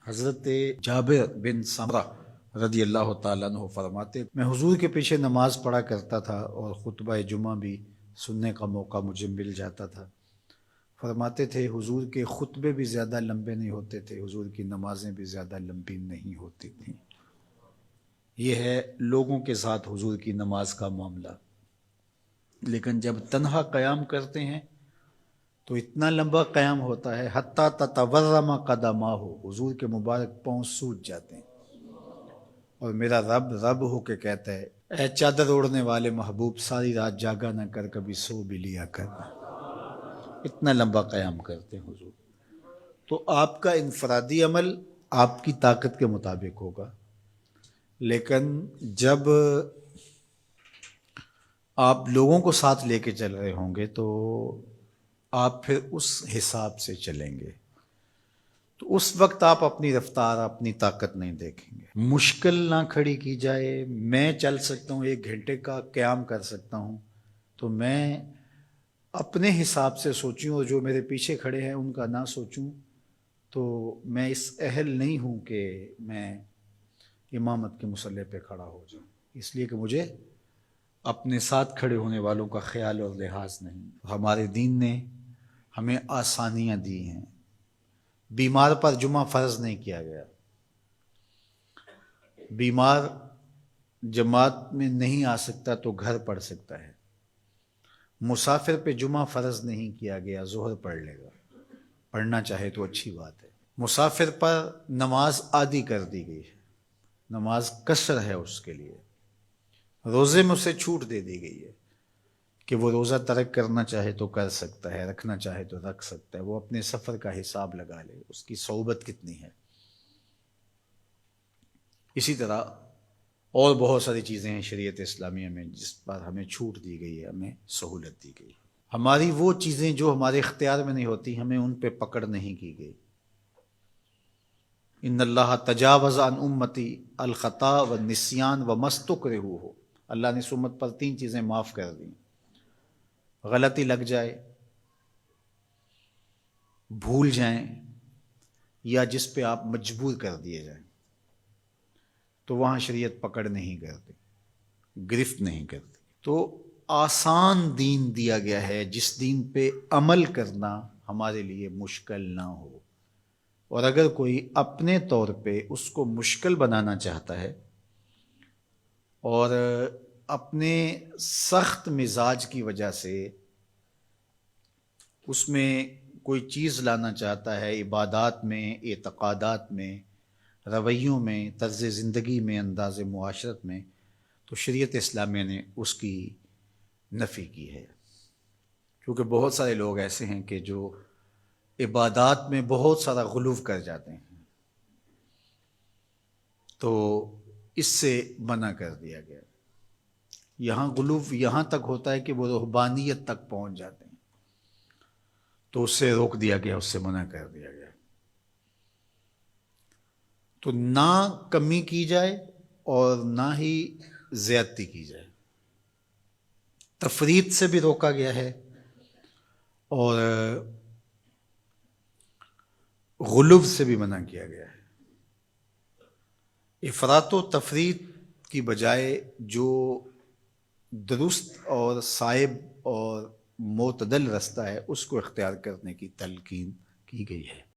حضرت جابر بن سمرہ رضی اللہ تعالیٰ عنہ فرماتے، میں حضور کے پیچھے نماز پڑھا کرتا تھا اور خطبہ جمعہ بھی سننے کا موقع مجھے مل جاتا تھا۔ فرماتے تھے حضور کے خطبے بھی زیادہ لمبے نہیں ہوتے تھے، حضور کی نمازیں بھی زیادہ لمبی نہیں ہوتی تھیں۔ یہ ہے لوگوں کے ساتھ حضور کی نماز کا معاملہ، لیکن جب تنہا قیام کرتے ہیں تو اتنا لمبا قیام ہوتا ہے حتیٰ تتورم قدماہ، حضور کے مبارک پاؤں سوج جاتے ہیں، اور میرا رب رب ہو کے کہتا ہے، اے چادر اوڑھنے والے محبوب، ساری رات جاگا نہ کر، کبھی سو بھی لیا کر۔ اتنا لمبا قیام کرتے ہیں حضور۔ تو آپ کا انفرادی عمل آپ کی طاقت کے مطابق ہوگا، لیکن جب آپ لوگوں کو ساتھ لے کے چل رہے ہوں گے تو آپ پھر اس حساب سے چلیں گے، تو اس وقت آپ اپنی رفتار، اپنی طاقت نہیں دیکھیں گے۔ مشکل نہ کھڑی کی جائے، میں چل سکتا ہوں، 1 گھنٹے کا قیام کر سکتا ہوں، تو میں اپنے حساب سے سوچوں اور جو میرے پیچھے کھڑے ہیں ان کا نہ سوچوں، تو میں اس اہل نہیں ہوں کہ میں امامت کے مصلی پہ کھڑا ہو جاؤں، اس لیے کہ مجھے اپنے ساتھ کھڑے ہونے والوں کا خیال اور لحاظ نہیں۔ ہمارے دین نے ہمیں آسانیاں دی ہیں۔ بیمار پر جمعہ فرض نہیں کیا گیا، بیمار جماعت میں نہیں آ سکتا تو گھر پڑھ سکتا ہے۔ مسافر پہ جمعہ فرض نہیں کیا گیا، ظہر پڑھ لے گا، پڑھنا چاہے تو اچھی بات ہے۔ مسافر پر نماز عادی کر دی گئی ہے، نماز قصر ہے اس کے لیے۔ روزے میں اسے چھوٹ دے دی گئی ہے کہ وہ روزہ ترک کرنا چاہے تو کر سکتا ہے، رکھنا چاہے تو رکھ سکتا ہے، وہ اپنے سفر کا حساب لگا لے، اس کی صعوبت کتنی ہے۔ اسی طرح اور بہت ساری چیزیں ہیں شریعت اسلامیہ میں جس پر ہمیں چھوٹ دی گئی ہے، ہمیں سہولت دی گئی ہے۔ ہماری وہ چیزیں جو ہمارے اختیار میں نہیں ہوتی، ہمیں ان پہ پکڑ نہیں کی گئی۔ ان اللہ تجاوز عن امتی الخطا والنسیان وما استکرہوا، اللہ نے اس امت پر 3 چیزیں معاف کر دیں: غلطی لگ جائے، بھول جائیں، یا جس پہ آپ مجبور کر دیے جائیں، تو وہاں شریعت پکڑ نہیں کرتی، گرفت نہیں کرتی۔ تو آسان دین دیا گیا ہے جس دین پہ عمل کرنا ہمارے لیے مشکل نہ ہو، اور اگر کوئی اپنے طور پہ اس کو مشکل بنانا چاہتا ہے اور اپنے سخت مزاج کی وجہ سے اس میں کوئی چیز لانا چاہتا ہے، عبادات میں، اعتقادات میں، رویوں میں، طرز زندگی میں، انداز معاشرت میں، تو شریعت اسلامیہ نے اس کی نفی کی ہے۔ کیونکہ بہت سارے لوگ ایسے ہیں کہ جو عبادات میں بہت سارا غلو کر جاتے ہیں، تو اس سے منع کر دیا گیا۔ یہاں غلو یہاں تک ہوتا ہے کہ وہ رہبانیت تک پہنچ جاتے ہیں، تو اس سے روک دیا گیا، اس سے منع کر دیا گیا۔ تو نہ کمی کی جائے اور نہ ہی زیادتی کی جائے، تفریط سے بھی روکا گیا ہے اور غلو سے بھی منع کیا گیا ہے۔ افراط و تفریط کی بجائے جو درست اور صائب اور معتدل رستہ ہے اس کو اختیار کرنے کی تلقین کی گئی ہے۔